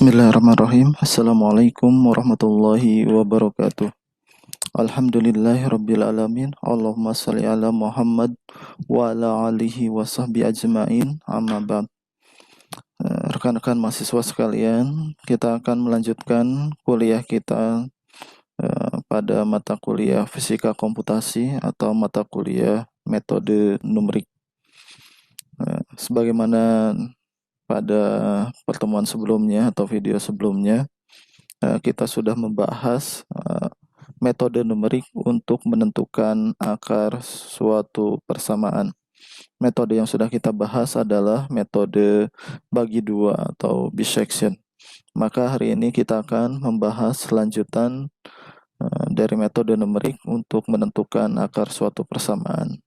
Bismillahirrahmanirrahim. Assalamualaikum warahmatullahi wabarakatuh. Alhamdulillahirabbil alamin. Allahumma shalli ala Muhammad wa ala alihi wa sahbihi ajmain. Amma ba'd. Rekan-rekan mahasiswa sekalian, kita akan melanjutkan kuliah kita pada mata kuliah fisika komputasi atau mata kuliah metode numerik. Sebagaimana pada pertemuan sebelumnya atau video sebelumnya, kita sudah membahas metode numerik untuk menentukan akar suatu persamaan. Metode yang sudah kita bahas adalah metode bagi dua atau bisection. Maka hari ini kita akan membahas lanjutan dari metode numerik untuk menentukan akar suatu persamaan.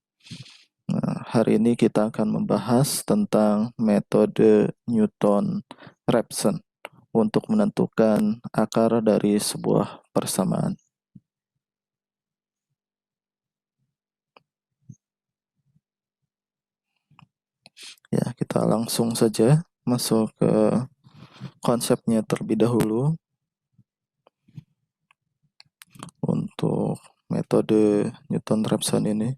Hari ini kita akan membahas tentang metode Newton-Raphson untuk menentukan akar dari sebuah persamaan. Ya, kita langsung saja masuk ke konsepnya terlebih dahulu. Untuk metode Newton-Raphson ini,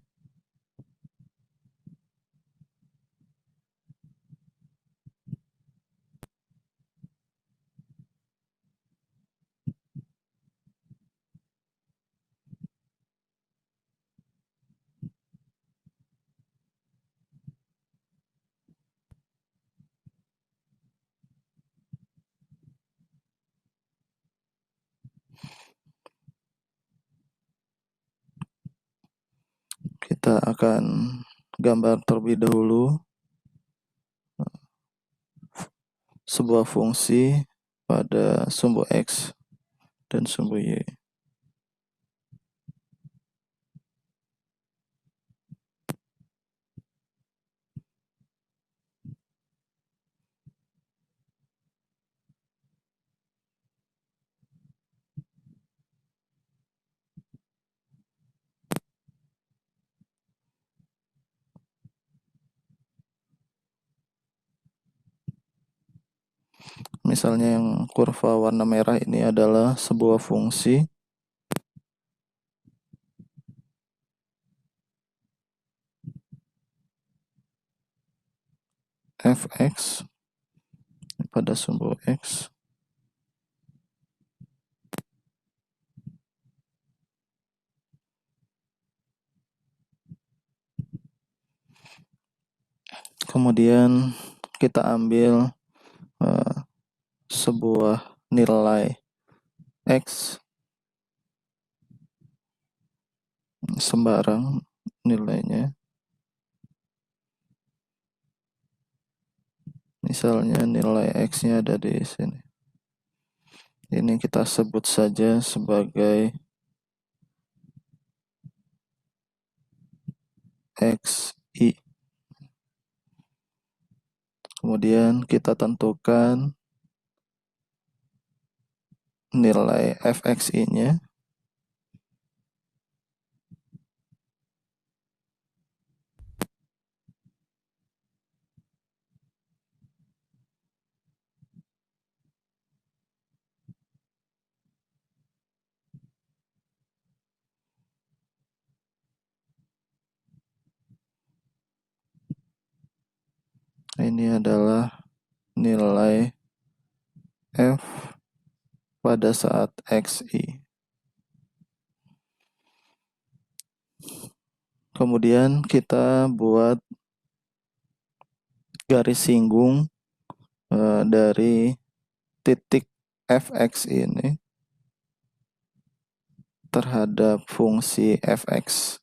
kita akan gambar terlebih dahulu sebuah fungsi pada sumbu X dan sumbu Y. Misalnya yang kurva warna merah ini adalah sebuah fungsi fx pada sumbu X kemudian kita ambil sebuah nilai X sembarang nilainya, misalnya nilai X-nya ada di sini. Ini kita sebut saja sebagai XI. Kemudian kita tentukan nilai fxi-nya. Ini adalah nilai f pada saat xi. Kemudian kita buat garis singgung dari titik fx ini terhadap fungsi fx.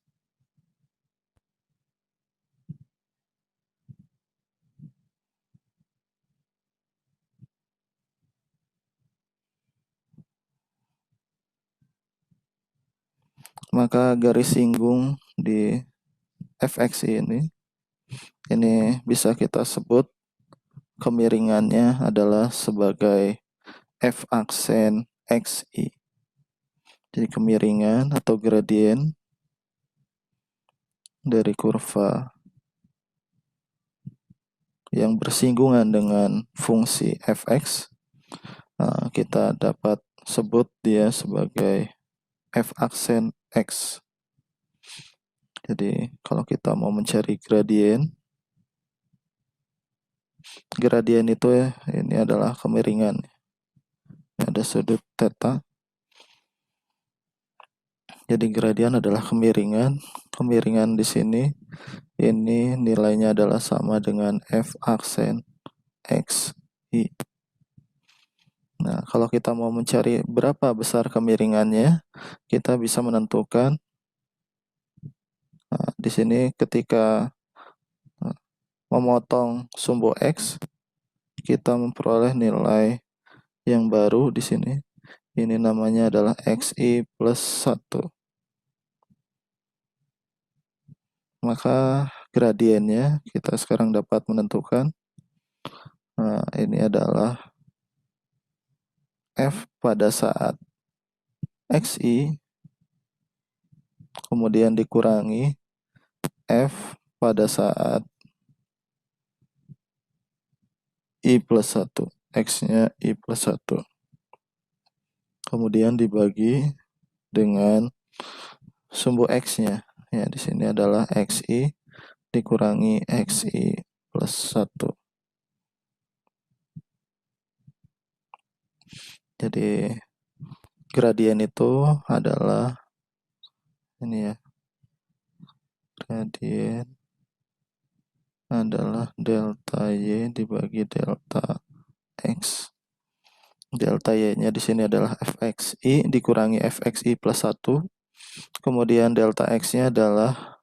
Maka garis singgung di fx ini bisa kita sebut kemiringannya adalah sebagai f aksen xi. Jadi kemiringan atau gradien dari kurva yang bersinggungan dengan fungsi fx kita dapat sebut dia sebagai f aksen X. Jadi kalau kita mau mencari gradien itu ya, ini adalah kemiringan. Ada sudut theta. Jadi gradien adalah kemiringan. Kemiringan di sini ini nilainya adalah sama dengan f aksen X I. Nah, kalau kita mau mencari berapa besar kemiringannya, kita bisa menentukan di sini ketika memotong sumbu X, kita memperoleh nilai yang baru di sini. Ini namanya adalah XI plus 1. Maka gradiennya kita sekarang dapat menentukan. Ini adalah F pada saat XI, kemudian dikurangi F pada saat I plus 1. X-nya I plus 1. Kemudian dibagi dengan sumbu X-nya. Ya, di sini adalah XI dikurangi XI plus 1. Jadi gradien itu adalah ini ya. Gradien adalah delta Y dibagi delta X. Delta Y-nya di sini adalah fxi dikurangi fxi plus 1. Kemudian delta X-nya adalah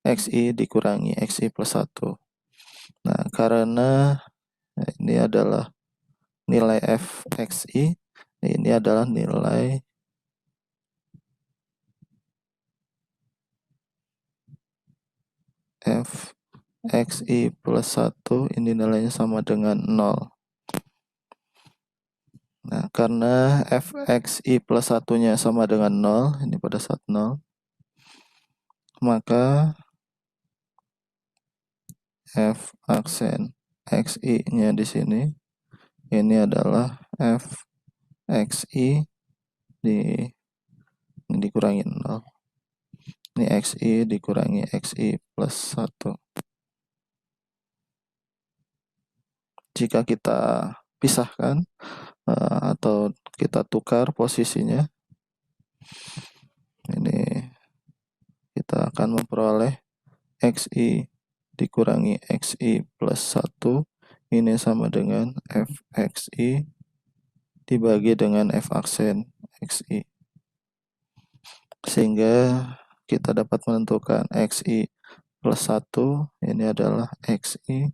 xi dikurangi xi plus 1. Nah, karena ini adalah nilai fxi, ini adalah nilai fxi plus 1, ini nilainya sama dengan 0. Nah, karena fxi plus 1-nya sama dengan 0, ini pada saat 0, maka f aksen xi-nya di sini, ini adalah fxi dikurangi 0. Ini xi dikurangi xi plus 1. Jika kita pisahkan atau kita tukar posisinya, ini kita akan memperoleh xi dikurangi xi plus 1, ini sama dengan fxi dibagi dengan f aksen xi. Sehingga kita dapat menentukan xi plus 1, ini adalah xi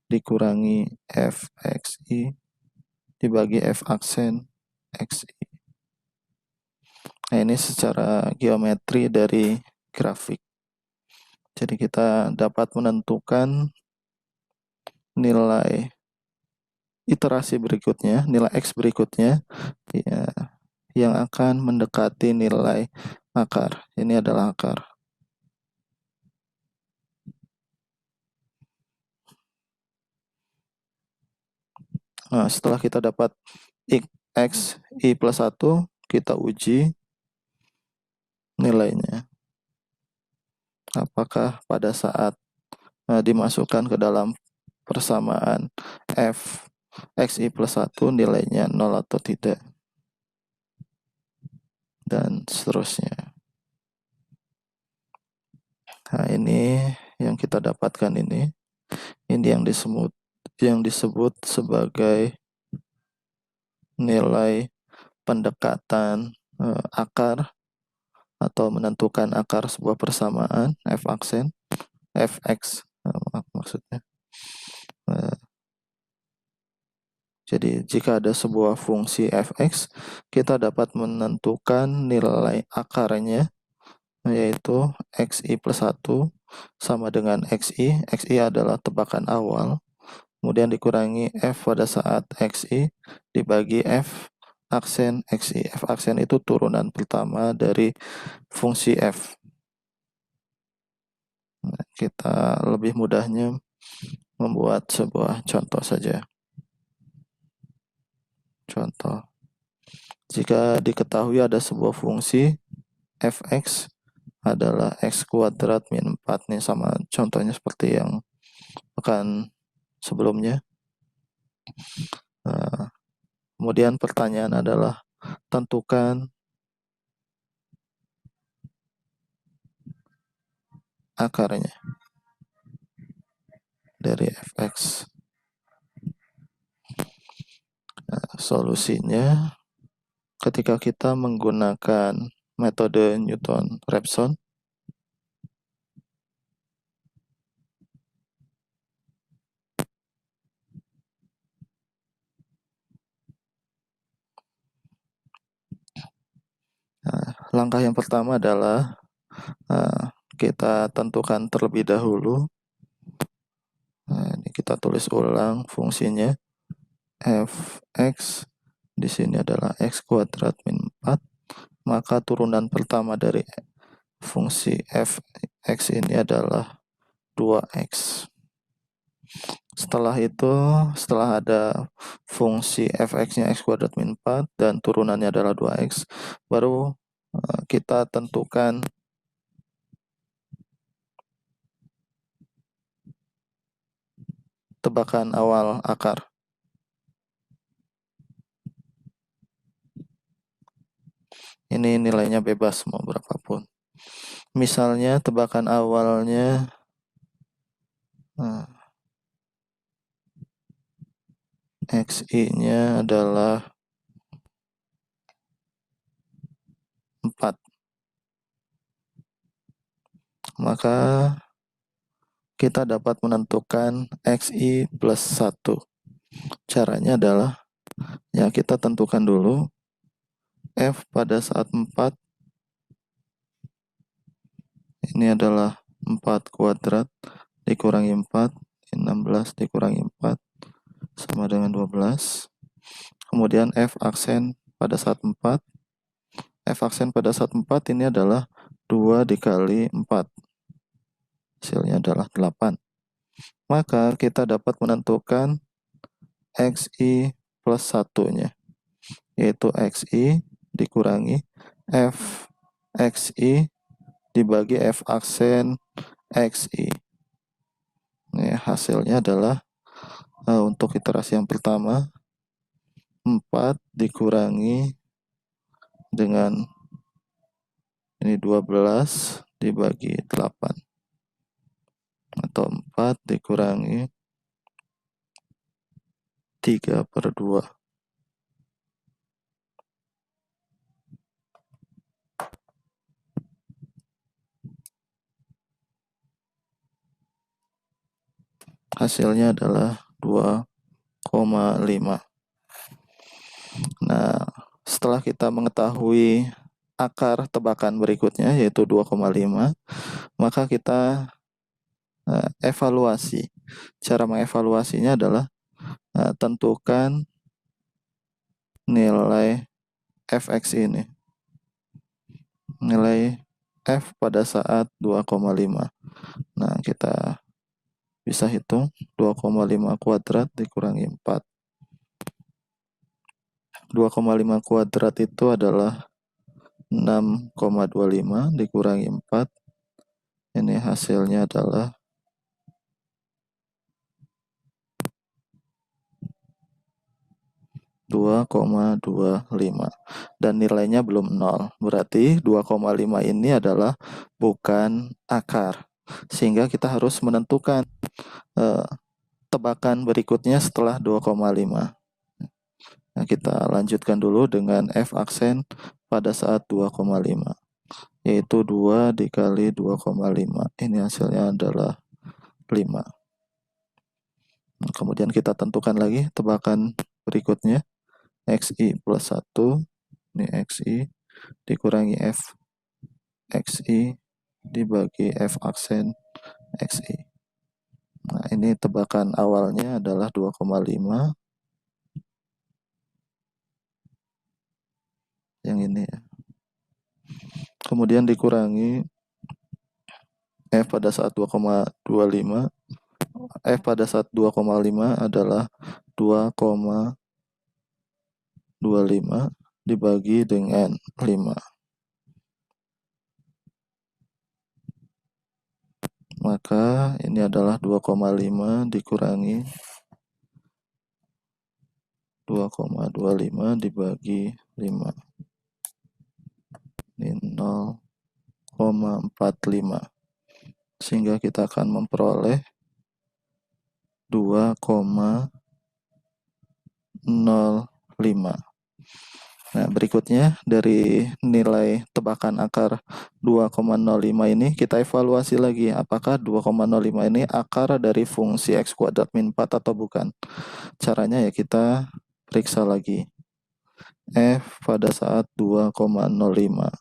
dikurangi fxi dibagi f aksen xi. Nah, ini secara geometri dari grafik. Jadi kita dapat menentukan nilai iterasi berikutnya, nilai X berikutnya ya, yang akan mendekati nilai akar. Ini adalah akar. Nah, setelah kita dapat X I plus 1, kita uji nilainya. Apakah pada saat dimasukkan ke dalam persamaan F XI plus 1 nilainya 0 atau tidak. Dan seterusnya. Nah, ini yang kita dapatkan ini. Ini yang disebut sebagai nilai pendekatan akar atau menentukan akar sebuah persamaan f aksen fx maksudnya. Jadi jika ada sebuah fungsi fx, kita dapat menentukan nilai akarnya, yaitu xi plus 1 sama dengan xi. Xi adalah tebakan awal, kemudian dikurangi f pada saat xi dibagi f aksen xi. F aksen itu turunan pertama dari fungsi f. Nah, kita lebih mudahnya membuat sebuah contoh saja. Contoh, jika diketahui ada sebuah fungsi fx adalah x kuadrat min 4 nih, sama contohnya seperti yang pekan sebelumnya. Kemudian pertanyaan adalah tentukan akarnya dari fx. Solusinya ketika kita menggunakan metode Newton-Raphson, langkah yang pertama adalah kita tentukan terlebih dahulu. Ini kita tulis ulang fungsinya fx, di sini adalah x kuadrat min 4, maka turunan pertama dari fungsi fx ini adalah 2x. Setelah itu, setelah ada fungsi fx-nya x kuadrat min 4 dan turunannya adalah 2x, baru kita tentukan tebakan awal akar. Ini nilainya bebas mau berapapun. Misalnya tebakan awalnya xi-nya adalah 4. Maka kita dapat menentukan xi plus 1. Caranya adalah, ya kita tentukan dulu f pada saat 4 ini adalah 4 kuadrat dikurangi 4, 16 dikurangi 4 sama dengan 12. Kemudian f aksen pada saat 4, f aksen pada saat 4 ini adalah 2 dikali 4, hasilnya adalah 8. Maka kita dapat menentukan xi plus 1-nya, yaitu xi dikurangi f xi dibagi f aksen xi. Ini hasilnya adalah untuk iterasi yang pertama 4 dikurangi dengan ini 12 dibagi 8, atau 4 dikurangi 3/2. Hasilnya adalah 2,5. Nah, setelah kita mengetahui akar tebakan berikutnya yaitu 2,5, maka kita evaluasi. Cara mengevaluasinya adalah tentukan nilai fx ini. Nilai f pada saat 2,5. Nah, kita bisa hitung 2,5 kuadrat dikurangi 4. 2,5 kuadrat itu adalah 6,25 dikurangi 4. Ini hasilnya adalah 2,25 dan nilainya belum 0. Berarti 2,5 ini adalah bukan akar. Sehingga kita harus menentukan tebakan berikutnya setelah 2,5. Nah, kita lanjutkan dulu dengan f aksen pada saat 2,5, yaitu 2 dikali 2,5. Ini hasilnya adalah 5. Nah, kemudian kita tentukan lagi tebakan berikutnya, xi plus 1. Ini xi dikurangi f xi dibagi f aksen xi. Nah, ini tebakan awalnya adalah 2,5. Yang ini ya. Kemudian dikurangi f pada saat 2,25. F pada saat 2,5 adalah 2,25. 25 dibagi dengan 5. Maka ini adalah 2,5 dikurangi 2,25 dibagi 5. Ini 0,45. Sehingga kita akan memperoleh 2,05. Nah, berikutnya dari nilai tebakan akar 2,05 ini kita evaluasi lagi apakah 2,05 ini akar dari fungsi x kuadrat min 4 atau bukan. Caranya ya kita periksa lagi f pada saat 2,05.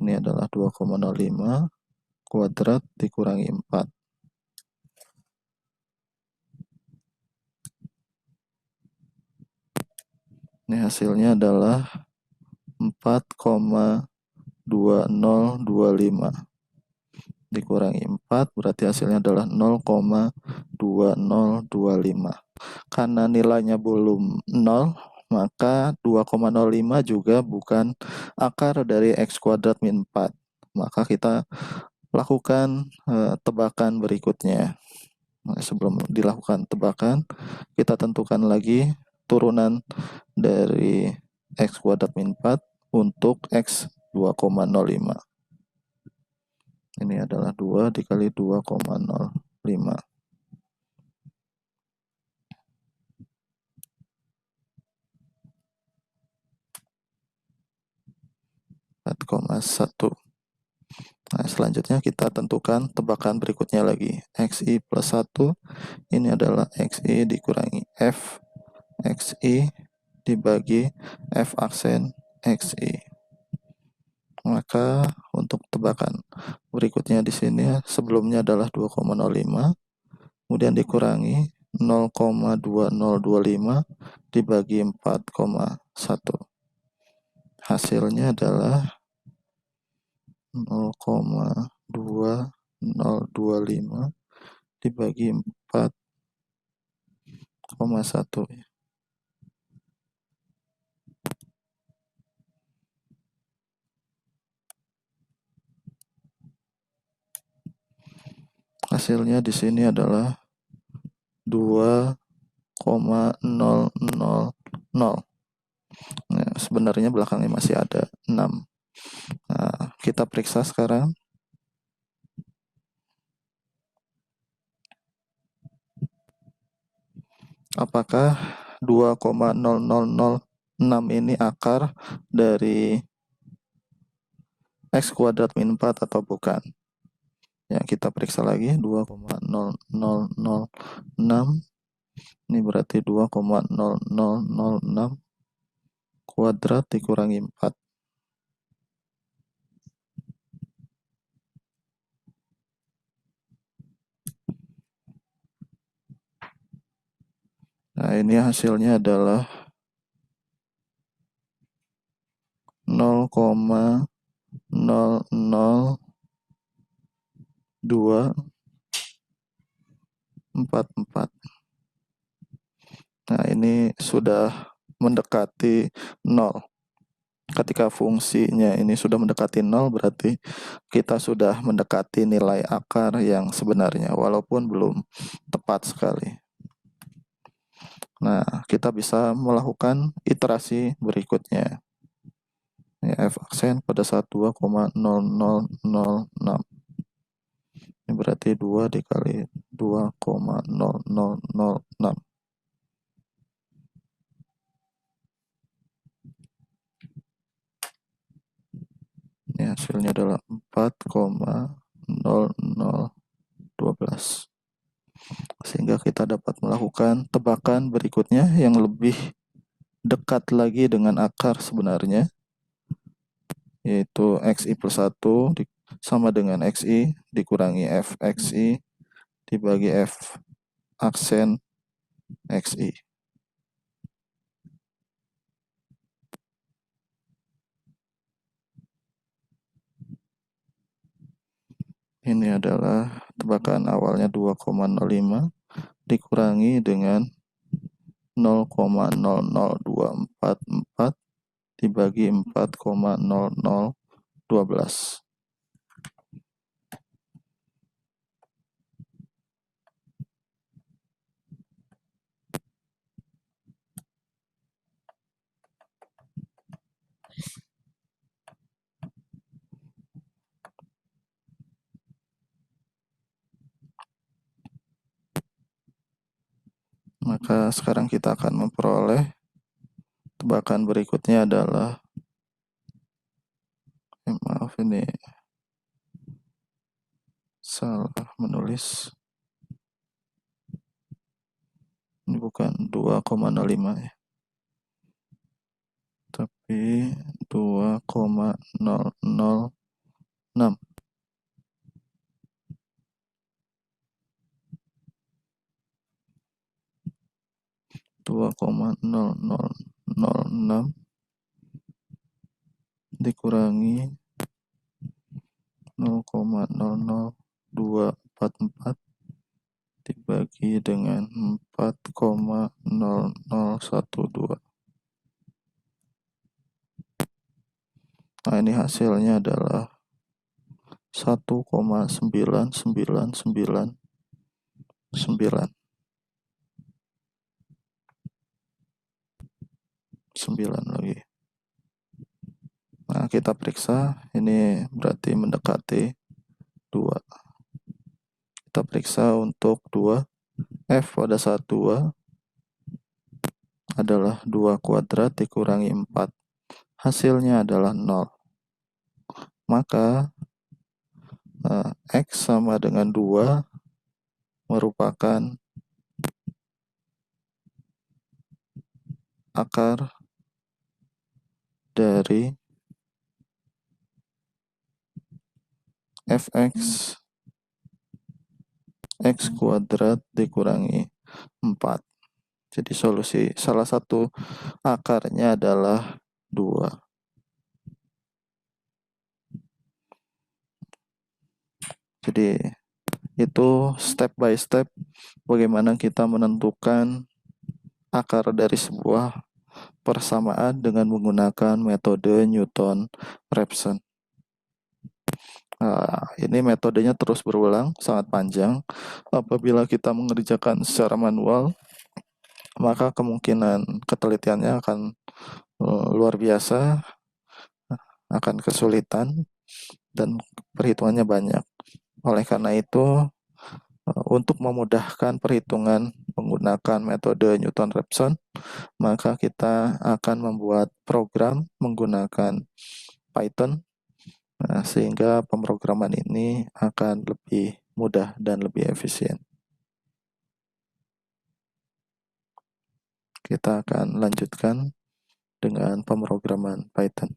Ini adalah 2,05 kuadrat dikurangi 4. Ini hasilnya adalah 4,2025 dikurangi 4 berarti hasilnya adalah 0,2025. Karena nilainya belum 0, maka 2,05 juga bukan akar dari x kuadrat min 4. Maka kita lakukan tebakan berikutnya. Nah, sebelum dilakukan tebakan, kita tentukan lagi turunan dari x kuadrat min 4 untuk x 2,05. Ini adalah 2 dikali 2,05. 4,1. Nah, selanjutnya kita tentukan tebakan berikutnya lagi. XI plus 1, ini adalah XI dikurangi F XI dibagi F aksen XI. Maka untuk tebakan berikutnya di sini sebelumnya adalah 2,05, kemudian dikurangi 0,2025 dibagi 4,1. Hasilnya adalah 0,2025 dibagi 4,1. Hasilnya di sini adalah 2,000. Nah, sebenarnya belakangnya masih ada 6. Nah, kita periksa sekarang. Apakah 2,0006 ini akar dari x kuadrat min 4 atau bukan? Ya, kita periksa lagi 2,0006. Ini berarti 2,0006 kuadrat dikurangi 4. Nah, ini hasilnya adalah 0,00244. Nah, ini sudah mendekati 0. Ketika fungsinya ini sudah mendekati 0, berarti kita sudah mendekati nilai akar yang sebenarnya, walaupun belum tepat sekali. Nah, kita bisa melakukan iterasi berikutnya. Ini F aksen pada saat 2,0006. Ini berarti 2 dikali 2,0006. Ini hasilnya adalah 4,0012. Sehingga kita dapat melakukan tebakan berikutnya yang lebih dekat lagi dengan akar sebenarnya, yaitu XI plus 1 sama dengan XI dikurangi F XI dibagi F aksen XI. Ini adalah tebakan awalnya 2,05 dikurangi dengan 0,00244 dibagi 4,0012. Maka sekarang kita akan memperoleh tebakan berikutnya adalah, maaf ini salah menulis, ini bukan 2,05 ya, tapi 2,006. 2,0006 dikurangi 0,00244 dibagi dengan 4,0012. Nah, ini hasilnya adalah 1,9999 lagi. Nah, kita periksa, ini berarti mendekati 2. Kita periksa untuk 2. F pada saat 2 adalah 2 kuadrat dikurangi 4. Hasilnya adalah 0. Maka X sama dengan 2 merupakan akar dari fx x kuadrat dikurangi 4. Jadi solusi salah satu akarnya adalah 2. Jadi itu step by step bagaimana kita menentukan akar dari sebuah persamaan dengan menggunakan metode Newton-Raphson. Ini metodenya terus berulang, sangat panjang. Apabila kita mengerjakan secara manual, maka kemungkinan ketelitiannya akan luar biasa, akan kesulitan, dan perhitungannya banyak. Oleh karena itu, untuk memudahkan perhitungan menggunakan metode Newton-Raphson, maka kita akan membuat program menggunakan Python, sehingga pemrograman ini akan lebih mudah dan lebih efisien. Kita akan lanjutkan dengan pemrograman Python.